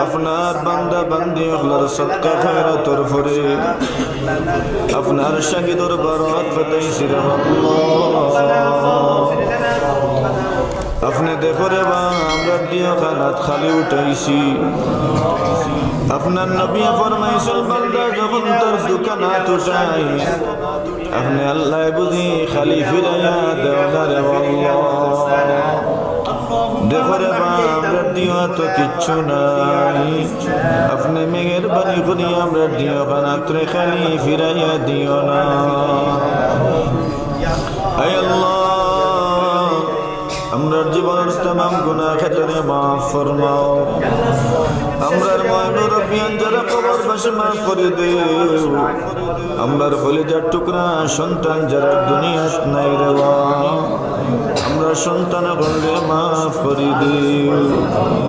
আপনার বান্দা বান্দি হলার সদকা খয়রাতর ফরে আপনার শাহিদর বারাত ফাতাইছি রে আল্লাহ। আপনি দেখো রে বা আমরা দিয়া খানাত খালি উঠাইছি। আপনার নবী ফরমাইছিল বান্দা যখন তার দোকানাত উঠাই আপনি আল্লাহ বুঝি খালি ফিরাইয়া দেওয়া রে আল্লাহ। দেখো রে বা আমরা দিয়া তো কিচ্ছু নাই, আপনি মেহেরবানি করি আমরা দিয়া খানাত রে খালি ফিরাইয়া দিও না। আয় আল্লাহ আমরার জীবনের तमाम গুনাহ খাতারে মাফ ফরমাও। আমরার মুরব্বিয়ান যারা কবরবাসী মাফ করে দেও। আমরার কলিজার টুকরা সন্তান যারা দুনিয়াত নাই রে আমরা সন্তান হলে মাফ করে দেও।